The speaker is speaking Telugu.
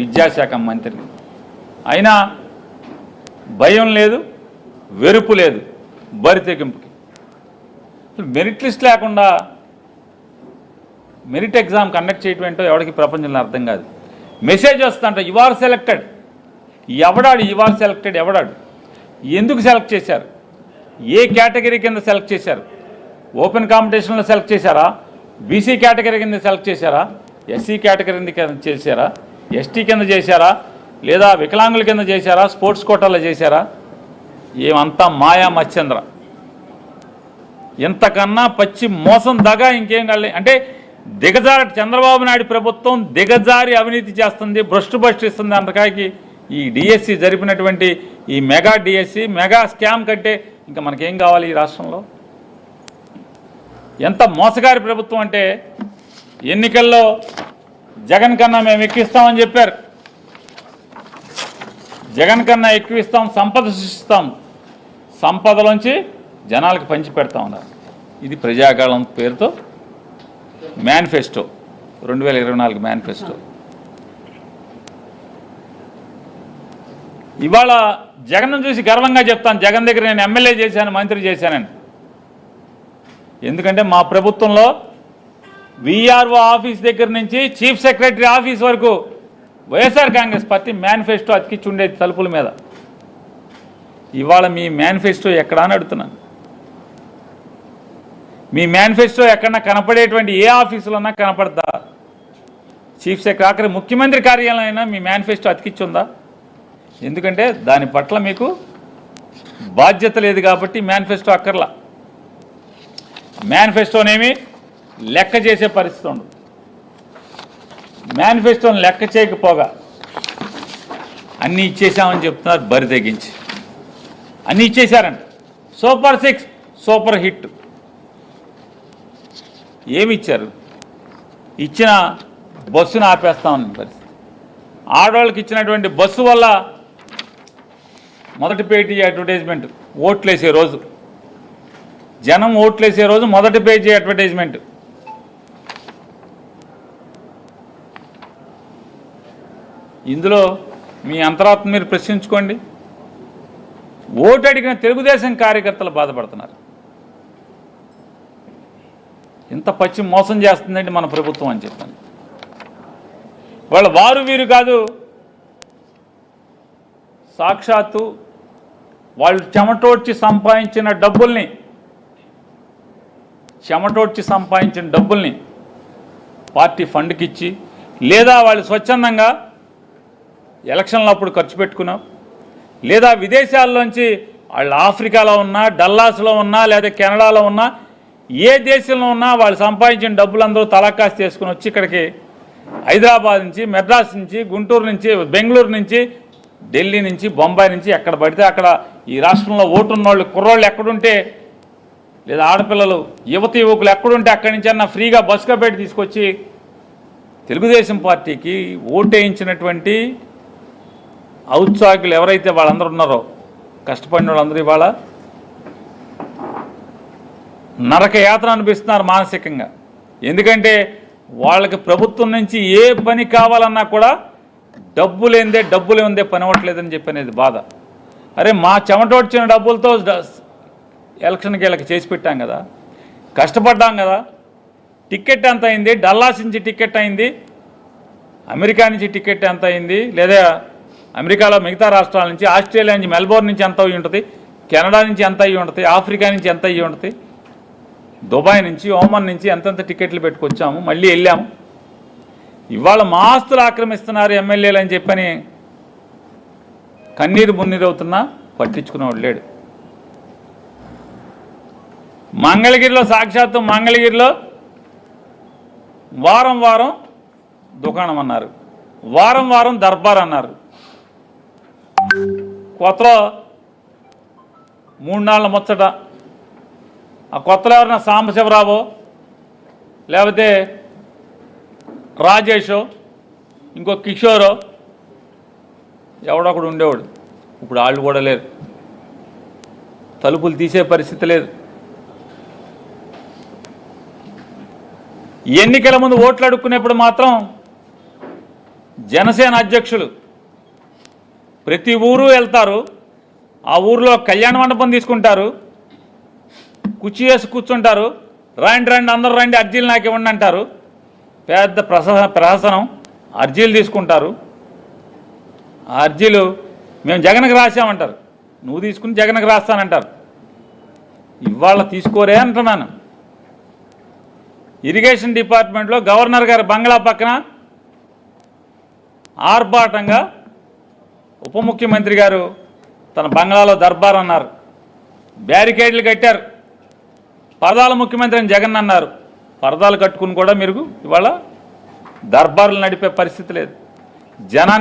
విద్యాశాఖ మంత్రిని. అయినా భయం లేదు, వెరుపు లేదు, బరితెగింపుకి. మెరిట్ లిస్ట్ లేకుండా మెరిట్ ఎగ్జామ్ కండక్ట్ చేయటం ఏంటో ఎవరికి ప్రపంచంలో అర్థం కాదు. మెసేజ్ వస్తుందంట, యు ఆర్ సెలెక్టెడ్. ఎవడాడు యు ఆర్ సెలెక్టెడ్? ఎవడాడు? ఎందుకు సెలెక్ట్ చేశారు? ఏ కేటగిరీ కింద సెలెక్ట్ చేశారు? ఓపెన్ కాంపిటీషన్లో సెలెక్ట్ చేశారా? బీసీ కేటగిరీ కింద సెలెక్ట్ చేశారా? ఎస్సీ కేటగిరీ కింద చేశారా? ఎస్టీ కింద చేశారా? లేదా వికలాంగుల కింద చేశారా? స్పోర్ట్స్ కోటాలో చేశారా? ఏమంతా మాయా మత్స్యంద్ర. ఇంతకన్నా పచ్చి మోసం దగా ఇంకేం కాదు. అంటే దిగజారి చంద్రబాబు నాయుడు ప్రభుత్వం దిగజారి అవినీతి చేస్తుంది, భ్రష్టుపట్టిస్తుంది. అంతకాకి ఈ డిఎస్సి జరిపినటువంటి ఈ మెగా డిఎస్సి మెగా స్కామ్ కంటే ఇంకా మనకేం కావాలి ఈ రాష్ట్రంలో? ఎంత మోసగారి ప్రభుత్వం అంటే ఎన్నికల్లో జగన్ కన్నా మేము ఎక్కిస్తామని చెప్పారు. జగన్ కన్నా ఎక్కువిస్తాం, సంపద సృష్టిస్తాం, సంపదలోంచి జనాలకు పంచి పెడతా ఉన్నారు. ఇది ప్రజాకాలం పేరుతో మేనిఫెస్టో, 2024 మేనిఫెస్టో. ఇవాళ జగన్ను చూసి గర్వంగా చెప్తాను, జగన్ దగ్గర నేను ఎమ్మెల్యే చేశాను, మంత్రి చేశానని. ఎందుకంటే మా ప్రభుత్వంలో విఆర్ఓ ఆఫీస్ దగ్గర నుంచి చీఫ్ సెక్రటరీ ఆఫీస్ వరకు వైఎస్ఆర్ కాంగ్రెస్ పార్టీ మేనిఫెస్టో అతికిచ్చి ఉండేది తలుపుల మీద. ఇవాళ మీ మేనిఫెస్టో ఎక్కడా అని అడుగుతున్నాను. మీ మేనిఫెస్టో ఎక్కడన్నా కనపడేటువంటి ఏ ఆఫీసులోన్నా కనపడతా? చీఫ్ సెక్రటరీ ఆఖరి ముఖ్యమంత్రి కార్యాలయం అయినా మీ మేనిఫెస్టో అతికిచ్చుందా? ఎందుకంటే దాని పట్ల మీకు బాధ్యత లేదు కాబట్టి మేనిఫెస్టో అక్కర్లా. మేనిఫెస్టోనేమి లెక్క చేసే పరిస్థితి ఉండదు. మేనిఫెస్టోని లెక్క చేయకపోగా అన్నీ ఇచ్చేసామని చెప్తున్నారు బరి తెగించి. అన్నీ ఇచ్చేశారంట. Super 6 super hit. ఏమి ఇచ్చారు? ఇచ్చిన బస్సును ఆపేస్తామని పరిస్థితి. ఆడవాళ్ళకి ఇచ్చినటువంటి బస్సు వల్ల మొదటి పేజీ అడ్వర్టైజ్మెంట్, ఓట్లేసే రోజు, జనం ఓట్లేసే రోజు మొదటి పేజీ అడ్వర్టైజ్మెంట్. ఇందులో మీ అంతరాత్మ మీరు ప్రశ్నించుకోండి. ఓటు అడిగిన తెలుగుదేశం కార్యకర్తలు బాధపడుతున్నారు. ఇంత పచ్చి మోసం చేస్తుందండి మన ప్రభుత్వం అని చెప్పాను. వాళ్ళ వారు వీరు కాదు, సాక్షాత్తు వాళ్ళు చెమటోడ్చి సంపాదించిన డబ్బుల్ని పార్టీ ఫండ్కి ఇచ్చి, లేదా వాళ్ళు స్వచ్ఛందంగా ఎలక్షన్లు అప్పుడు ఖర్చు పెట్టుకున్నాం, లేదా విదేశాల్లోంచి వాళ్ళు ఆఫ్రికాలో ఉన్నా, డల్లాస్లో ఉన్నా, లేదా కెనడాలో ఉన్నా, ఏ దేశంలో ఉన్నా వాళ్ళు సంపాదించిన డబ్బులందరూ తలకాసి తీసుకుని వచ్చి ఇక్కడికి హైదరాబాద్ నుంచి, మెడ్రాస్ నుంచి, గుంటూరు నుంచి, బెంగళూరు నుంచి, ఢిల్లీ నుంచి, బొంబాయి నుంచి ఎక్కడ పడితే అక్కడ ఈ రాష్ట్రంలో ఓటున్నోళ్ళు, కుర్రోళ్ళు ఎక్కడుంటే, లేదా ఆడపిల్లలు, యువకులు ఎక్కడుంటే అక్కడి నుంచి అన్న ఫ్రీగా బస్సుగా పెట్టి తీసుకొచ్చి తెలుగుదేశం పార్టీకి ఓటేయించినటువంటి ఔత్సాహికులు ఎవరైతే వాళ్ళందరూ ఉన్నారో, కష్టపడిన వాళ్ళందరూ ఇవాళ నరక యాత్ర అనిపిస్తున్నారు మానసికంగా. ఎందుకంటే వాళ్ళకి ప్రభుత్వం నుంచి ఏ పని కావాలన్నా కూడా డబ్బులు ఉందే పని అవ్వట్లేదని చెప్పనేది బాధ. అరే మా చెమట వచ్చిన డబ్బులతో ఎలక్షన్కి వీళ్ళకి చేసి పెట్టాం కదా, కష్టపడ్డాం కదా. టికెట్ ఎంత అయింది? డల్లాస్ నుంచి టికెట్ అయింది, అమెరికా నుంచి టికెట్ ఎంత అయింది, లేదా అమెరికాలో మిగతా రాష్ట్రాల నుంచి, ఆస్ట్రేలియా నుంచి, మెల్బోర్న్ నుంచి ఎంత అయ్యి ఉంటుంది, కెనడా నుంచి ఎంత అయ్యి ఉంటుంది, ఆఫ్రికా నుంచి ఎంత అయ్యి ఉంటుంది, దుబాయ్ నుంచి, ఓమన్ నుంచి ఎంతెంత టికెట్లు పెట్టుకొచ్చాము, మళ్ళీ వెళ్ళాము. ఇవాళ మా ఆస్తులు ఆక్రమిస్తున్నారు ఎమ్మెల్యేలు అని చెప్పని కన్నీరు మున్నీరు అవుతున్నా పట్టించుకునేవాడు లేడు. మంగళగిరిలో, సాక్షాత్తు మంగళగిరిలో వారం వారం దుకాణం అన్నారు, వారం వారం దర్బార్ అన్నారు. కొత్తలో 3 నాళ్ళ ముచ్చట. ఆ కొత్తలో ఎవరైనా సాంబశివరావో, లేకపోతే రాజేషో, ఇంకో కిషోరో ఎవడొకడు ఉండేవాడు. ఇప్పుడు వాళ్ళు కూడా లేరు, తలుపులు తీసే పరిస్థితి లేదు. ఎన్నికల ముందు ఓట్లు అడుక్కునేప్పుడు మాత్రం జనసేన అధ్యక్షులు ప్రతి ఊరు వెళ్తారు, ఆ ఊరిలో కళ్యాణ మండపం తీసుకుంటారు, కుర్చీ వేసి కూర్చుంటారు, రండి రండి అందరూ రండి అర్జీలు నాకు ఇవ్వండి అంటారు. పెద్ద ప్రహసనం, అర్జీలు తీసుకుంటారు. ఆ అర్జీలు మేము జగన్కి రాసామంటారు, నువ్వు తీసుకుని జగన్కి రాస్తానంటారు. ఇవాళ తీసుకోరే అంటున్నాను. ఇరిగేషన్ డిపార్ట్మెంట్లో గవర్నర్ గారి బంగ్లా పక్కన ఆర్భాటంగా ఉప ముఖ్యమంత్రి గారు తన బంగ్లాలో దర్బార్ అన్నారు, బ్యారికేడ్లు కట్టారు. పరదాల ముఖ్యమంత్రి అని జగన్ అన్నారు, పరదాలు కట్టుకుని కూడా మీరు ఇవాళ దర్బార్లు నడిపే పరిస్థితి లేదు. జనాన్ని